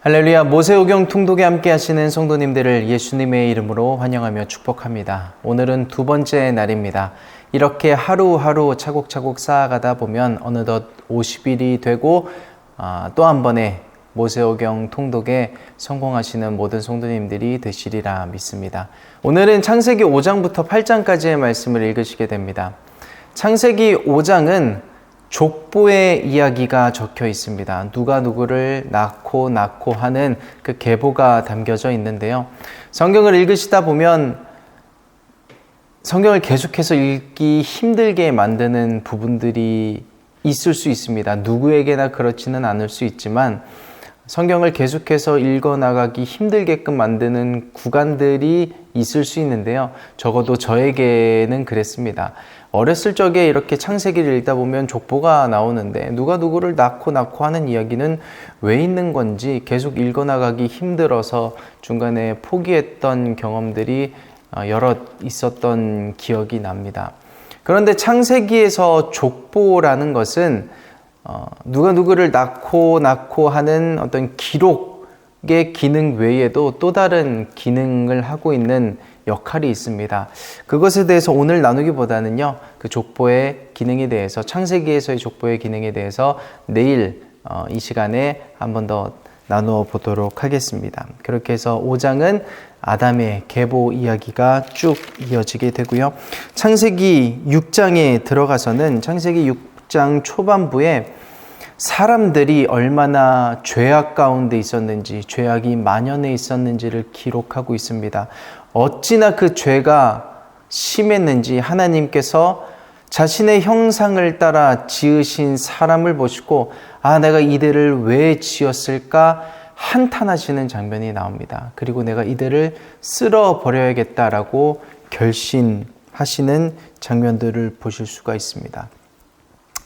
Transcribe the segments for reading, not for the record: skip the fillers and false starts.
할렐루야. 모세오경 통독에 함께 하시는 성도님들을 예수님의 이름으로 환영하며 축복합니다. 오늘은 두 번째 날입니다. 이렇게 하루하루 차곡차곡 쌓아가다 보면 어느덧 50일이 되고 또 한 번의 모세오경 통독에 성공하시는 모든 성도님들이 되시리라 믿습니다. 오늘은 창세기 5장부터 8장까지의 말씀을 읽으시게 됩니다. 창세기 5장은 족보의 이야기가 적혀 있습니다. 누가 누구를 낳고 하는 그 계보가 담겨져 있는데요. 성경을 읽으시다 보면 성경을 계속해서 읽기 힘들게 만드는 부분들이 있을 수 있습니다. 누구에게나 그렇지는 않을 수 있지만 성경을 계속해서 읽어나가기 힘들게끔 만드는 구간들이 있을 수 있는데요. 적어도 저에게는 그랬습니다. 어렸을 적에 이렇게 창세기를 읽다 보면 족보가 나오는데 누가 누구를 낳고 하는 이야기는 왜 있는 건지 계속 읽어나가기 힘들어서 중간에 포기했던 경험들이 여럿 있었던 기억이 납니다. 그런데 창세기에서 족보라는 것은 누가 누구를 낳고 하는 어떤 기록의 기능 외에도 또 다른 기능을 하고 있는 역할이 있습니다. 그것에 대해서 오늘 나누기보다는요, 그 족보의 기능에 대해서, 창세기에서의 족보의 기능에 대해서 내일 이 시간에 한 번 더 나누어 보도록 하겠습니다. 그렇게 해서 5장은 아담의 계보 이야기가 쭉 이어지게 되고요. 창세기 6장에 들어가서는 창세기 6장 초반부에 사람들이 얼마나 죄악 가운데 있었는지, 죄악이 만연해 있었는지를 기록하고 있습니다. 어찌나 그 죄가 심했는지 하나님께서 자신의 형상을 따라 지으신 사람을 보시고 내가 이들을 왜 지었을까 한탄하시는 장면이 나옵니다. 그리고 내가 이들을 쓸어버려야겠다라고 결심하시는 장면들을 보실 수가 있습니다.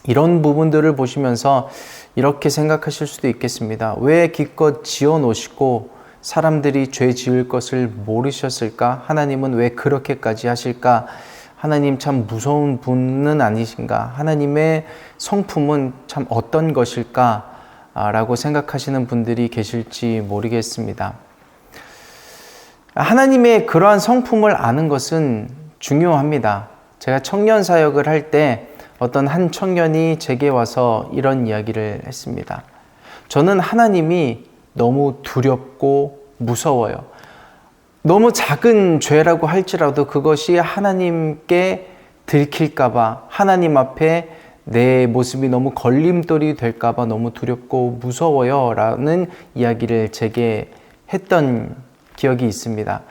이런 부분들을 보시면서 이렇게 생각하실 수도 있겠습니다. 왜 기껏 지어 놓으시고 사람들이 죄 지을 것을 모르셨을까? 하나님은 왜 그렇게까지 하실까? 하나님 참 무서운 분은 아니신가? 하나님의 성품은 참 어떤 것일까? 라고 생각하시는 분들이 계실지 모르겠습니다. 하나님의 그러한 성품을 아는 것은 중요합니다. 제가 청년 사역을 할 때 어떤 한 청년이 제게 와서 이런 이야기를 했습니다. 저는 하나님이 너무 두렵고 무서워요. 너무 작은 죄라고 할지라도 그것이 하나님께 들킬까봐, 하나님 앞에 내 모습이 너무 걸림돌이 될까봐 너무 두렵고 무서워요 라는 이야기를 제게 했던 기억이 있습니다.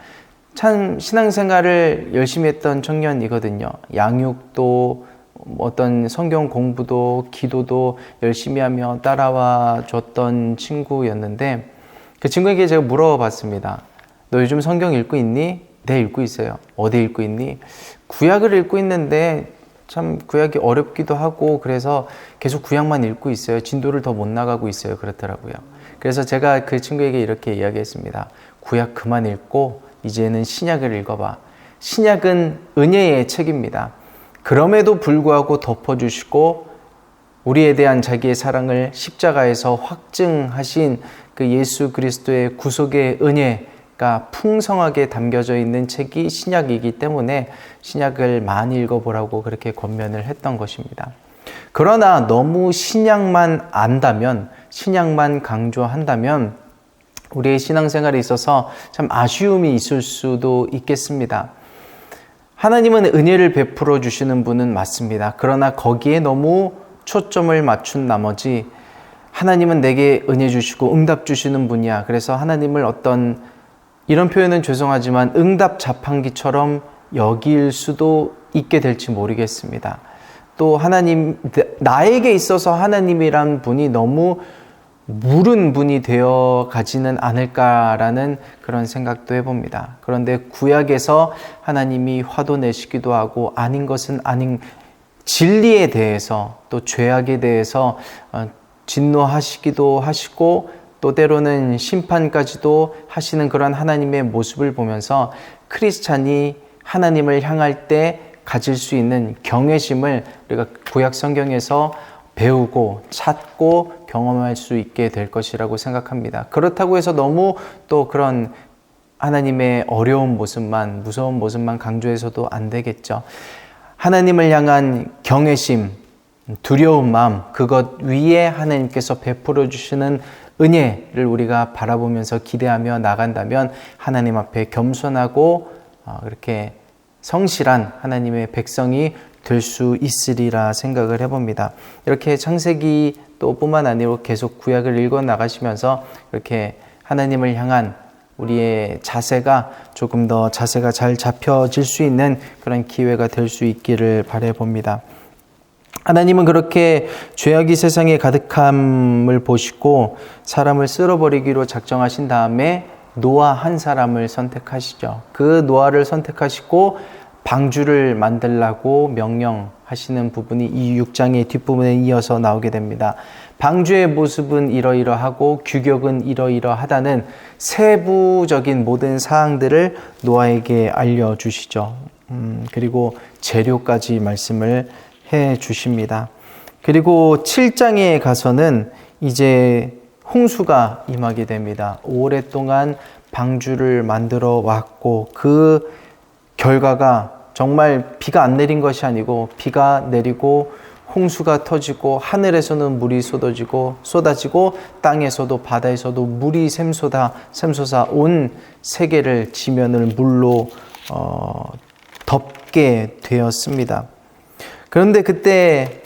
참 신앙생활을 열심히 했던 청년이거든요. 양육도 어떤 성경 공부도 기도도 열심히 하며 따라와 줬던 친구였는데 그 친구에게 제가 물어봤습니다. 너 요즘 성경 읽고 있니? 네, 읽고 있어요. 어디 읽고 있니? 구약을 읽고 있는데 참 구약이 어렵기도 하고 그래서 계속 구약만 읽고 있어요. 진도를 더 못 나가고 있어요. 그렇더라고요. 그래서 제가 그 친구에게 이렇게 이야기했습니다. 구약 그만 읽고 이제는 신약을 읽어봐. 신약은 은혜의 책입니다. 그럼에도 불구하고 덮어주시고 우리에 대한 자기의 사랑을 십자가에서 확증하신 그 예수 그리스도의 구속의 은혜가 풍성하게 담겨져 있는 책이 신약이기 때문에 신약을 많이 읽어보라고 그렇게 권면을 했던 것입니다. 그러나 너무 신약만 안다면, 신약만 강조한다면 우리의 신앙생활에 있어서 참 아쉬움이 있을 수도 있겠습니다. 하나님은 은혜를 베풀어 주시는 분은 맞습니다. 그러나 거기에 너무 초점을 맞춘 나머지 하나님은 내게 은혜 주시고 응답 주시는 분이야. 그래서 하나님을 어떤 이런 표현은 죄송하지만 응답 자판기처럼 여길 수도 있게 될지 모르겠습니다. 또 하나님, 나에게 있어서 하나님이란 분이 너무 무른 분이 되어 가지는 않을까라는 그런 생각도 해봅니다. 그런데 구약에서 하나님이 화도 내시기도 하고 아닌 것은 아닌 진리에 대해서 또 죄악에 대해서 진노하시기도 하시고 또 때로는 심판까지도 하시는 그런 하나님의 모습을 보면서 크리스찬이 하나님을 향할 때 가질 수 있는 경외심을 우리가 구약 성경에서 배우고 찾고 경험할 수 있게 될 것이라고 생각합니다. 그렇다고 해서 너무 또 그런 하나님의 어려운 모습만, 무서운 모습만 강조해서도 안 되겠죠. 하나님을 향한 경외심, 두려운 마음, 그것 위에 하나님께서 베풀어 주시는 은혜를 우리가 바라보면서 기대하며 나간다면 하나님 앞에 겸손하고 그렇게 성실한 하나님의 백성이 될 수 있으리라 생각을 해봅니다. 이렇게 창세기 또 뿐만 아니라 계속 구약을 읽어 나가시면서 이렇게 하나님을 향한 우리의 자세가 조금 더 자세가 잘 잡혀질 수 있는 그런 기회가 될 수 있기를 바라봅니다. 하나님은 그렇게 죄악이 세상에 가득함을 보시고 사람을 쓸어버리기로 작정하신 다음에 노아 한 사람을 선택하시죠. 그 노아를 선택하시고 방주를 만들라고 명령하시는 부분이 이 6장의 뒷부분에 이어서 나오게 됩니다. 방주의 모습은 이러이러하고 규격은 이러이러하다는 세부적인 모든 사항들을 노아에게 알려주시죠. 그리고 재료까지 말씀을 해 주십니다. 그리고 7장에 가서는 이제 홍수가 임하게 됩니다. 오랫동안 방주를 만들어 왔고 그 결과가 정말 비가 안 내린 것이 아니고 비가 내리고 홍수가 터지고 하늘에서는 물이 쏟아지고 땅에서도 바다에서도 물이 샘솟아 온 세계를 지면을 물로 덮게 되었습니다. 그런데 그때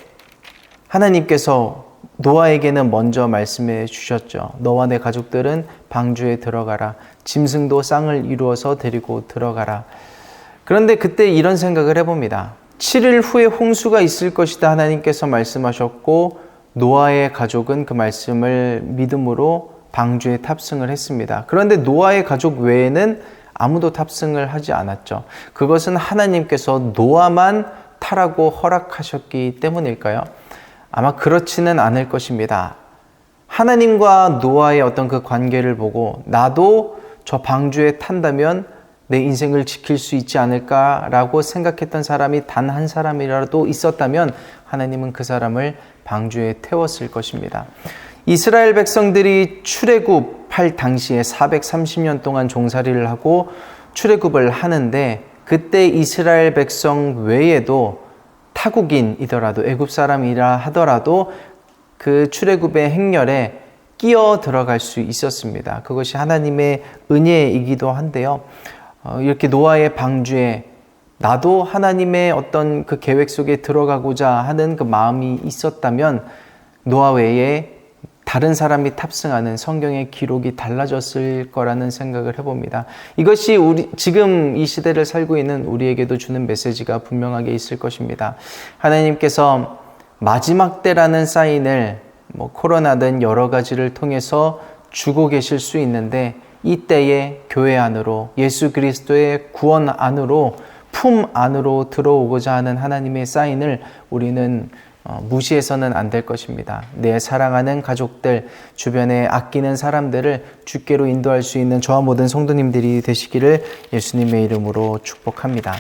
하나님께서 노아에게는 먼저 말씀해 주셨죠. 너와 내 가족들은 방주에 들어가라. 짐승도 쌍을 이루어서 데리고 들어가라. 그런데 그때 이런 생각을 해봅니다. 7일 후에 홍수가 있을 것이다 하나님께서 말씀하셨고 노아의 가족은 그 말씀을 믿음으로 방주에 탑승을 했습니다. 그런데 노아의 가족 외에는 아무도 탑승을 하지 않았죠. 그것은 하나님께서 노아만 타라고 허락하셨기 때문일까요? 아마 그렇지는 않을 것입니다. 하나님과 노아의 어떤 그 관계를 보고 나도 저 방주에 탄다면 내 인생을 지킬 수 있지 않을까라고 생각했던 사람이 단 한 사람이라도 있었다면 하나님은 그 사람을 방주에 태웠을 것입니다. 이스라엘 백성들이 출애굽할 당시에 430년 동안 종살이를 하고 출애굽을 하는데 그때 이스라엘 백성 외에도 타국인이더라도 애굽 사람이라 하더라도 그 출애굽의 행렬에 끼어 들어갈 수 있었습니다. 그것이 하나님의 은혜이기도 한데요. 이렇게 노아의 방주에 나도 하나님의 어떤 그 계획 속에 들어가고자 하는 그 마음이 있었다면 노아 외에 다른 사람이 탑승하는 성경의 기록이 달라졌을 거라는 생각을 해봅니다. 이것이 지금 이 시대를 살고 있는 우리에게도 주는 메시지가 분명하게 있을 것입니다. 하나님께서 마지막 때라는 사인을 코로나든 여러 가지를 통해서 주고 계실 수 있는데 이때에 교회 안으로 예수 그리스도의 구원 안으로 품 안으로 들어오고자 하는 하나님의 사인을 우리는 무시해서는 안 될 것입니다. 내 사랑하는 가족들, 주변에 아끼는 사람들을 주께로 인도할 수 있는 저와 모든 성도님들이 되시기를 예수님의 이름으로 축복합니다.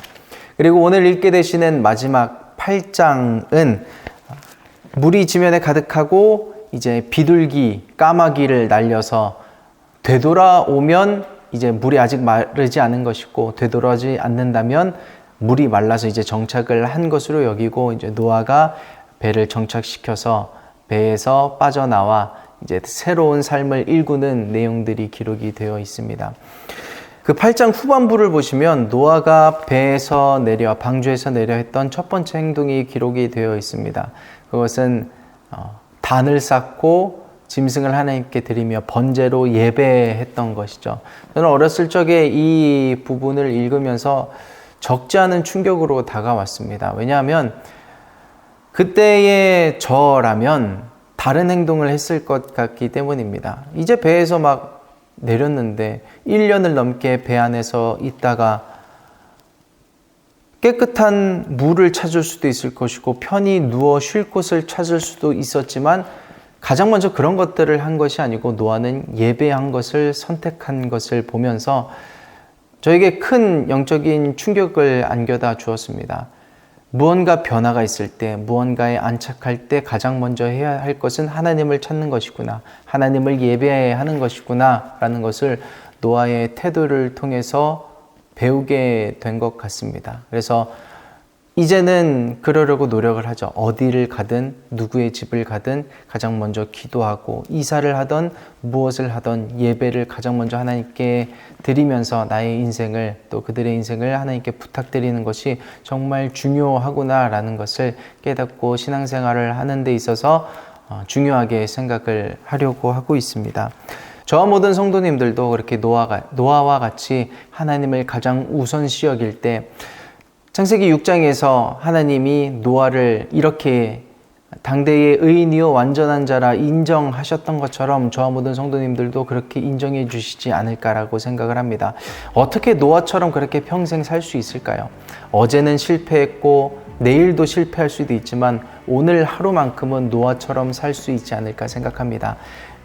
그리고 오늘 읽게 되시는 마지막 8장은 물이 지면에 가득하고 이제 비둘기, 까마귀를 날려서 되돌아오면 이제 물이 아직 마르지 않은 것이고 되돌아오지 않는다면 물이 말라서 이제 정착을 한 것으로 여기고 이제 노아가 배를 정착시켜서 배에서 빠져나와 이제 새로운 삶을 일구는 내용들이 기록이 되어 있습니다. 그 8장 후반부를 보시면 노아가 배에서 내려 방주에서 내려 했던 첫 번째 행동이 기록이 되어 있습니다. 그것은 단을 쌓고 짐승을 하나님께 드리며 번제로 예배했던 것이죠. 저는 어렸을 적에 이 부분을 읽으면서 적지 않은 충격으로 다가왔습니다. 왜냐하면 그때의 저라면 다른 행동을 했을 것 같기 때문입니다. 이제 배에서 막 내렸는데 1년을 넘게 배 안에서 있다가 깨끗한 물을 찾을 수도 있을 것이고 편히 누워 쉴 곳을 찾을 수도 있었지만 가장 먼저 그런 것들을 한 것이 아니고 노아는 예배한 것을 선택한 것을 보면서 저에게 큰 영적인 충격을 안겨다 주었습니다. 무언가 변화가 있을 때, 무언가에 안착할 때 가장 먼저 해야 할 것은 하나님을 찾는 것이구나, 하나님을 예배해야 하는 것이구나 라는 것을 노아의 태도를 통해서 배우게 된 것 같습니다. 그래서 이제는 그러려고 노력을 하죠. 어디를 가든 누구의 집을 가든 가장 먼저 기도하고, 이사를 하던 무엇을 하던 예배를 가장 먼저 하나님께 드리면서 나의 인생을, 또 그들의 인생을 하나님께 부탁드리는 것이 정말 중요하구나라는 것을 깨닫고 신앙생활을 하는 데 있어서 중요하게 생각을 하려고 하고 있습니다. 저와 모든 성도님들도 그렇게 노아와 같이 하나님을 가장 우선시 여길 때, 창세기 6장에서 하나님이 노아를 이렇게 당대의 의인이요 완전한 자라 인정하셨던 것처럼 저와 모든 성도님들도 그렇게 인정해 주시지 않을까라고 생각을 합니다. 어떻게 노아처럼 그렇게 평생 살 수 있을까요? 어제는 실패했고 내일도 실패할 수도 있지만 오늘 하루만큼은 노아처럼 살 수 있지 않을까 생각합니다.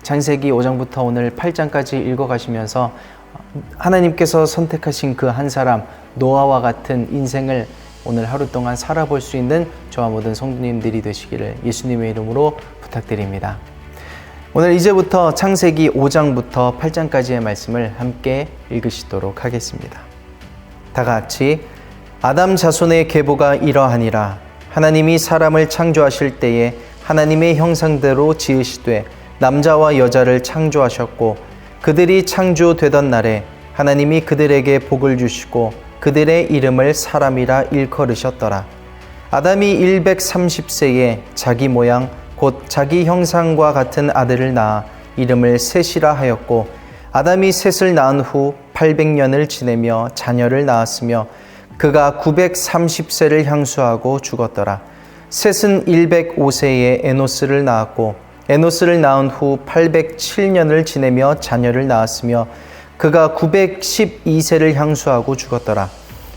창세기 5장부터 오늘 8장까지 읽어가시면서 하나님께서 선택하신 그 한 사람 노아와 같은 인생을 오늘 하루 동안 살아볼 수 있는 저와 모든 성도님들이 되시기를 예수님의 이름으로 부탁드립니다. 오늘 이제부터 창세기 5장부터 8장까지의 말씀을 함께 읽으시도록 하겠습니다. 다 같이 아담 자손의 계보가 이러하니라. 하나님이 사람을 창조하실 때에 하나님의 형상대로 지으시되 남자와 여자를 창조하셨고, 그들이 창조되던 날에 하나님이 그들에게 복을 주시고 그들의 이름을 사람이라 일컬으셨더라. 아담이 130세에 자기 모양 곧 자기 형상과 같은 아들을 낳아 이름을 셋이라 하였고, 아담이 셋을 낳은 후 800년을 지내며 자녀를 낳았으며 그가 930세를 향수하고 죽었더라. 셋은 105세에 에노스를 낳았고, 에노스를 낳은 후 807년을 지내며 자녀를 낳았으며 그가 912세를 향수하고 죽었더라.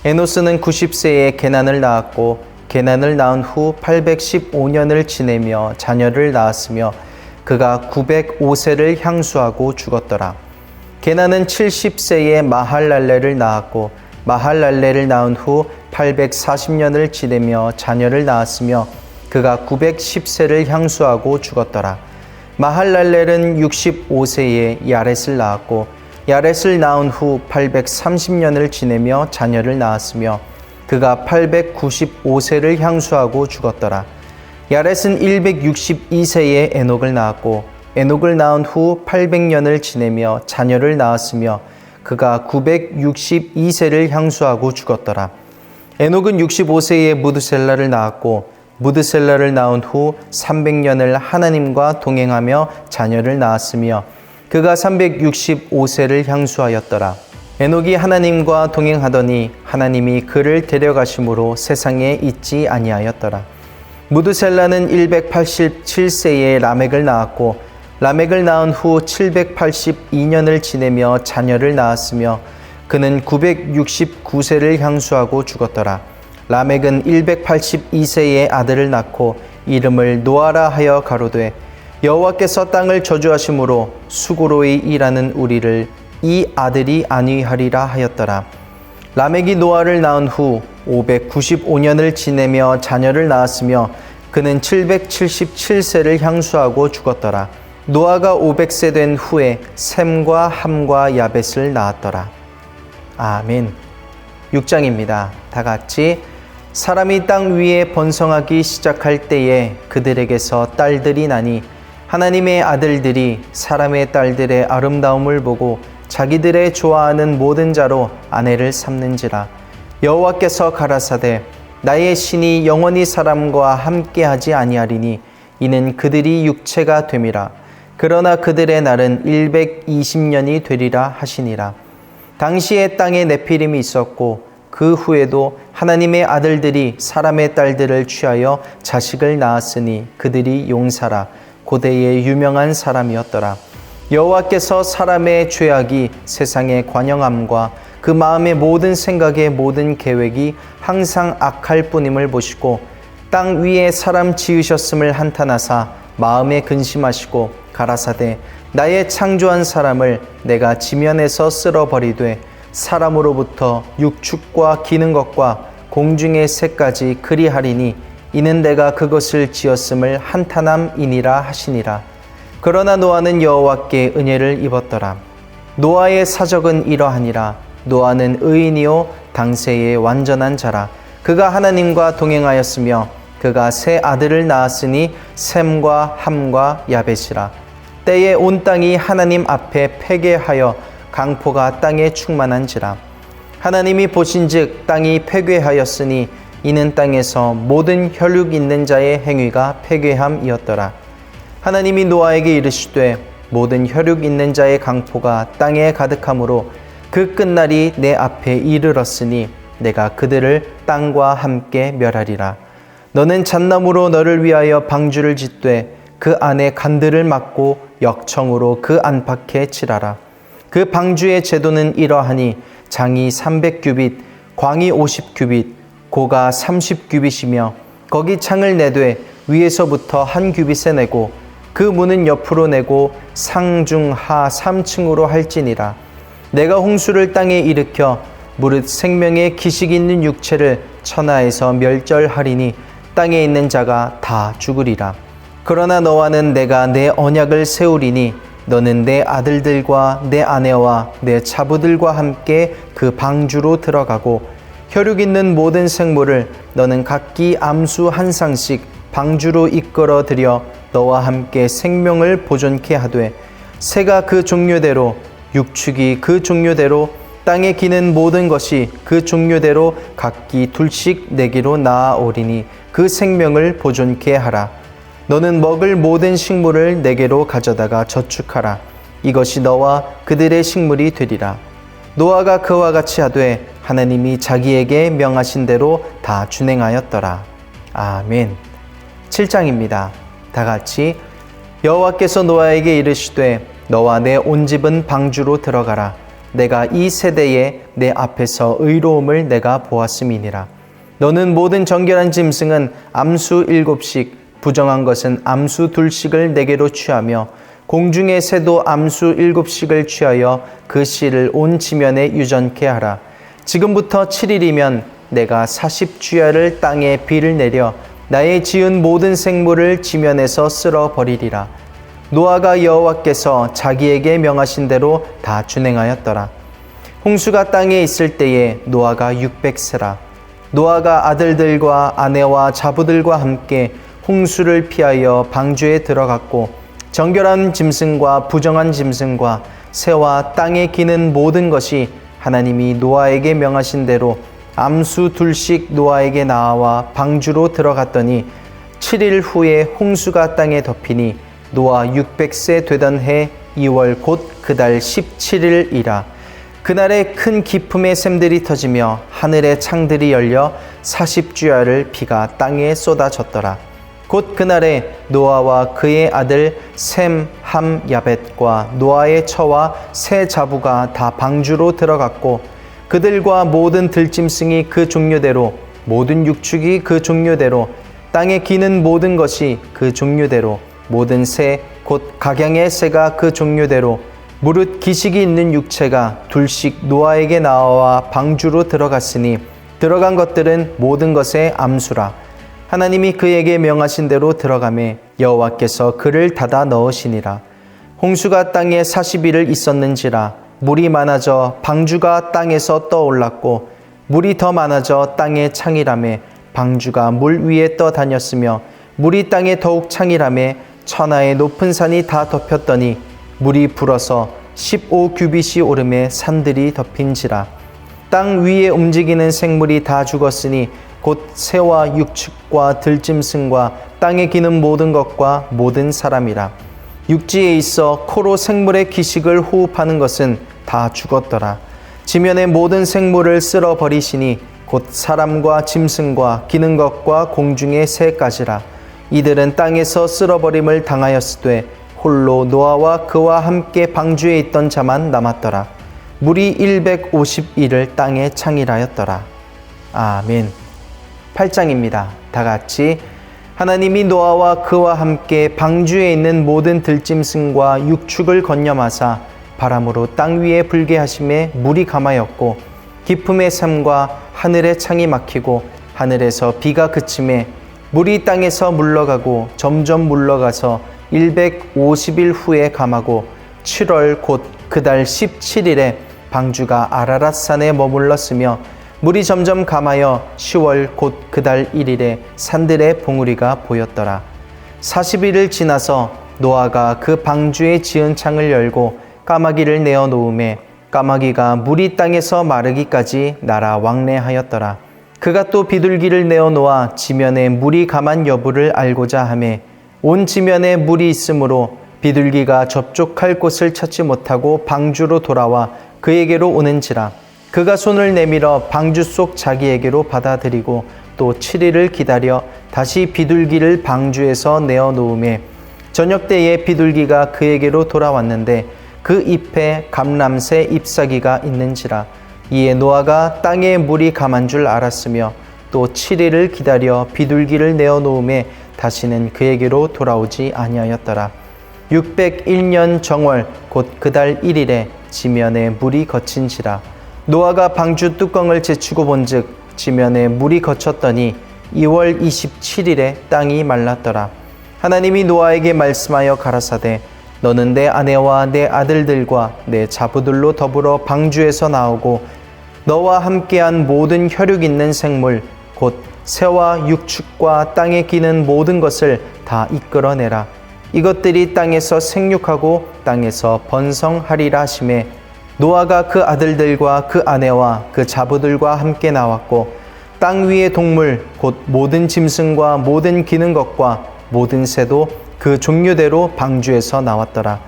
에노스는 90세에 게난을 낳았고, 게난을 낳은 후 815년을 지내며 자녀를 낳았으며 그가 905세를 향수하고 죽었더라. 게난은 70세에 마할랄레를 낳았고, 마할랄레를 낳은 후 840년을 지내며 자녀를 낳았으며 그가 910세를 향수하고 죽었더라. 마할랄렐은 65세에 야렛을 낳았고, 야렛을 낳은 후 830년을 지내며 자녀를 낳았으며 그가 895세를 향수하고 죽었더라. 야렛은 162세에 에녹을 낳았고, 에녹을 낳은 후 800년을 지내며 자녀를 낳았으며 그가 962세를 향수하고 죽었더라. 에녹은 65세에 무드셀라를 낳았고, 무드셀라를 낳은 후 300년을 하나님과 동행하며 자녀를 낳았으며 그가 365세를 향수하였더라. 에녹이 하나님과 동행하더니 하나님이 그를 데려가심으로 세상에 있지 아니하였더라. 무드셀라는 187세에 라멕을 낳았고, 라멕을 낳은 후 782년을 지내며 자녀를 낳았으며 그는 969세를 향수하고 죽었더라. 라멕은 182세에 아들을 낳고 이름을 노아라 하여 가로되, 여호와께서 땅을 저주하심으로 수고로이 일하는 우리를 이 아들이 안위하리라 하였더라. 라멕이 노아를 낳은 후 595년을 지내며 자녀를 낳았으며 그는 777세를 향수하고 죽었더라. 노아가 500세 된 후에 셈과 함과 야벳을 낳았더라. 아멘. 6장입니다. 다 같이 사람이 땅 위에 번성하기 시작할 때에 그들에게서 딸들이 나니 하나님의 아들들이 사람의 딸들의 아름다움을 보고 자기들의 좋아하는 모든 자로 아내를 삼는지라. 여호와께서 가라사대 나의 신이 영원히 사람과 함께하지 아니하리니 이는 그들이 육체가 됨이라. 그러나 그들의 날은 120년이 되리라 하시니라. 당시에 땅에 네피림이 있었고 그 후에도 하나님의 아들들이 사람의 딸들을 취하여 자식을 낳았으니 그들이 용사라. 고대의 유명한 사람이었더라. 여호와께서 사람의 죄악이 세상의 관영함과 그 마음의 모든 생각의 모든 계획이 항상 악할 뿐임을 보시고 땅 위에 사람 지으셨음을 한탄하사 마음에 근심하시고 가라사대 나의 창조한 사람을 내가 지면에서 쓸어버리되 사람으로부터 육축과 기는 것과 공중의 새까지 그리하리니 이는 내가 그것을 지었음을 한탄함이니라 하시니라. 그러나 노아는 여호와께 은혜를 입었더라. 노아의 사적은 이러하니라. 노아는 의인이요 당세의 완전한 자라. 그가 하나님과 동행하였으며 그가 세 아들을 낳았으니 셈과 함과 야벳이라. 때에 온 땅이 하나님 앞에 패괴하여 강포가 땅에 충만한지라. 하나님이 보신즉 땅이 패괴하였으니 이는 땅에서 모든 혈육 있는 자의 행위가 패괴함이었더라. 하나님이 노아에게 이르시되 모든 혈육 있는 자의 강포가 땅에 가득하므로 그 끝날이 내 앞에 이르렀으니 내가 그들을 땅과 함께 멸하리라. 너는 잣나무로 너를 위하여 방주를 짓되 그 안에 간들을 막고 역청으로 그 안팎에 칠하라. 그 방주의 제도는 이러하니 장이 300규빗, 광이 50규빗, 고가 30규빗이며 거기 창을 내되 위에서부터 한 규빗에 내고 그 문은 옆으로 내고 상중하 3층으로 할지니라. 내가 홍수를 땅에 일으켜 무릇 생명의 기식 있는 육체를 천하에서 멸절하리니 땅에 있는 자가 다 죽으리라. 그러나 너와는 내가 내 언약을 세우리니 너는 내 아들들과 내 아내와 내 자부들과 함께 그 방주로 들어가고 혈육 있는 모든 생물을 너는 각기 암수 한 쌍씩 방주로 이끌어 들여 너와 함께 생명을 보존케 하되 새가 그 종류대로 육축이 그 종류대로 땅에 기는 모든 것이 그 종류대로 각기 둘씩 내게로 나아오리니 그 생명을 보존케 하라. 너는 먹을 모든 식물을 내게로 가져다가 저축하라. 이것이 너와 그들의 식물이 되리라. 노아가 그와 같이 하되 하나님이 자기에게 명하신 대로 다 준행하였더라. 아멘. 7장입니다. 다 같이 여호와께서 노아에게 이르시되 너와 내 온 집은 방주로 들어가라. 내가 이 세대에 내 앞에서 의로움을 내가 보았음이니라. 너는 모든 정결한 짐승은 암수 7씩 부정한 것은 암수 2씩을 내게로 취하며 공중의 새도 암수 7씩을 취하여 그 씨를 온 지면에 유전케 하라. 지금부터 7일이면 내가 40주야를 땅에 비를 내려 나의 지은 모든 생물을 지면에서 쓸어버리리라. 노아가 여호와께서 자기에게 명하신 대로 다 준행하였더라. 홍수가 땅에 있을 때에 노아가 600세라. 노아가 아들들과 아내와 자부들과 함께 홍수를 피하여 방주에 들어갔고 정결한 짐승과 부정한 짐승과 새와 땅에 기는 모든 것이 하나님이 노아에게 명하신 대로 암수 2씩 노아에게 나와 방주로 들어갔더니 7일 후에 홍수가 땅에 덮이니 노아 600세 되던 해 2월 곧 그달 17일이라. 그날에 큰 기품의 샘들이 터지며 하늘의 창들이 열려 40주야를 비가 땅에 쏟아졌더라. 곧 그날에 노아와 그의 아들 셈, 함, 야벳과 노아의 처와 세 자부가 다 방주로 들어갔고 그들과 모든 들짐승이 그 종류대로 모든 육축이 그 종류대로 땅에 기는 모든 것이 그 종류대로 모든 새 곧 각양의 새가 그 종류대로 무릇 기식이 있는 육체가 둘씩 노아에게 나와 방주로 들어갔으니 들어간 것들은 모든 것의 암수라. 하나님이 그에게 명하신 대로 들어가매 여호와께서 그를 닫아 넣으시니라. 홍수가 땅에 40일을 있었는지라. 물이 많아져 방주가 땅에서 떠올랐고 물이 더 많아져 땅에 창이라매 방주가 물 위에 떠다녔으며 물이 땅에 더욱 창이라매 천하의 높은 산이 다 덮였더니 물이 불어서 15규빗이 오름에 산들이 덮인지라. 땅 위에 움직이는 생물이 다 죽었으니 곧 새와 육축과 들짐승과 땅에 기는 모든 것과 모든 사람이라. 육지에 있어 코로 생물의 기식을 호흡하는 것은 다 죽었더라. 지면의 모든 생물을 쓸어버리시니 곧 사람과 짐승과 기는 것과 공중의 새까지라. 이들은 땅에서 쓸어버림을 당하였으되 홀로 노아와 그와 함께 방주에 있던 자만 남았더라. 물이 151을 땅에 창이라였더라. 아멘. 8장입니다. 다 같이 하나님이 노아와 그와 함께 방주에 있는 모든 들짐승과 육축을 건념하사 바람으로 땅 위에 불게 하심에 물이 감하였고 깊음의 샘과 하늘의 창이 막히고 하늘에서 비가 그침에 물이 땅에서 물러가고 점점 물러가서 150일 후에 감하고 7월 곧 그달 17일에 방주가 아라랏산에 머물렀으며 물이 점점 감하여 10월 곧 그달 1일에 산들의 봉우리가 보였더라. 40일을 지나서 노아가 그 방주에 지은 창을 열고 까마귀를 내어 놓음에 까마귀가 물이 땅에서 마르기까지 날아 왕래하였더라. 그가 또 비둘기를 내어 놓아 지면에 물이 감한 여부를 알고자 하매 온 지면에 물이 있으므로 비둘기가 접촉할 곳을 찾지 못하고 방주로 돌아와 그에게로 오는지라. 그가 손을 내밀어 방주 속 자기에게로 받아들이고 또 7일을 기다려 다시 비둘기를 방주에서 내어 놓음에 저녁 때에 비둘기가 그에게로 돌아왔는데 그 잎에 감람새 잎사귀가 있는지라. 이에 노아가 땅에 물이 감한 줄 알았으며 또 7일을 기다려 비둘기를 내어 놓음에 다시는 그에게로 돌아오지 아니하였더라. 601년 정월 곧 그달 1일에 지면에 물이 거친지라. 노아가 방주 뚜껑을 제치고 본즉 지면에 물이 거쳤더니 2월 27일에 땅이 말랐더라. 하나님이 노아에게 말씀하여 가라사대 너는 내 아내와 내 아들들과 내 자부들로 더불어 방주에서 나오고 너와 함께한 모든 혈육 있는 생물 곧 새와 육축과 땅에 기는 모든 것을 다 이끌어내라. 이것들이 땅에서 생육하고 땅에서 번성하리라 하시매 노아가 그 아들들과 그 아내와 그 자부들과 함께 나왔고 땅 위의 동물 곧 모든 짐승과 모든 기는 것과 모든 새도 그 종류대로 방주에서 나왔더라.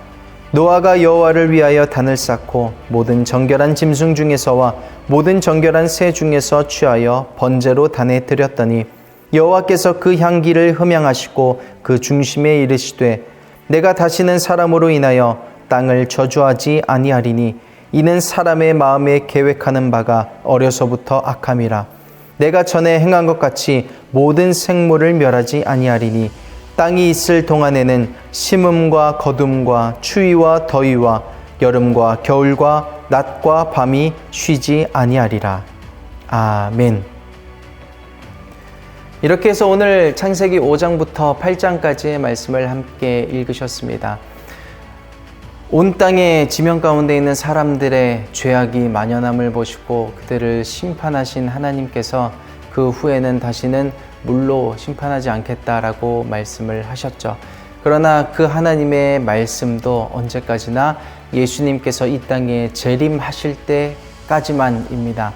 노아가 여호와를 위하여 단을 쌓고 모든 정결한 짐승 중에서와 모든 정결한 새 중에서 취하여 번제로 단에 드렸더니 여호와께서 그 향기를 흠양하시고 그 중심에 이르시되 내가 다시는 사람으로 인하여 땅을 저주하지 아니하리니 이는 사람의 마음에 계획하는 바가 어려서부터 악함이라. 내가 전에 행한 것 같이 모든 생물을 멸하지 아니하리니 땅이 있을 동안에는 심음과 거둠과 추위와 더위와 여름과 겨울과 낮과 밤이 쉬지 아니하리라. 아멘. 이렇게 해서 오늘 창세기 5장부터 8장까지의 말씀을 함께 읽으셨습니다. 온 땅의 지면 가운데 있는 사람들의 죄악이 만연함을 보시고 그들을 심판하신 하나님께서 그 후에는 다시는 물로 심판하지 않겠다라고 말씀을 하셨죠. 그러나 그 하나님의 말씀도 언제까지나 예수님께서 이 땅에 재림하실 때까지만입니다.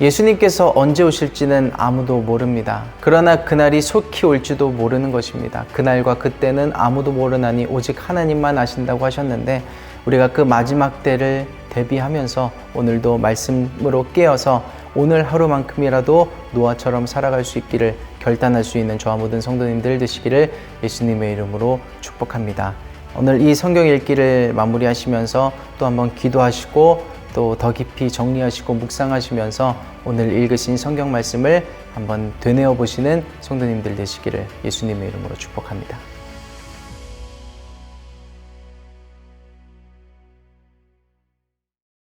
예수님께서 언제 오실지는 아무도 모릅니다. 그러나 그날이 속히 올지도 모르는 것입니다. 그날과 그때는 아무도 모르나니 오직 하나님만 아신다고 하셨는데 우리가 그 마지막 때를 대비하면서 오늘도 말씀으로 깨어서 오늘 하루만큼이라도 노아처럼 살아갈 수 있기를 결단할 수 있는 저와 모든 성도님들 되시기를 예수님의 이름으로 축복합니다. 오늘 이 성경 읽기를 마무리하시면서 또 한번 기도하시고 또 더 깊이 정리하시고 묵상하시면서 오늘 읽으신 성경 말씀을 한번 되뇌어 보시는 성도님들 되시기를 예수님의 이름으로 축복합니다.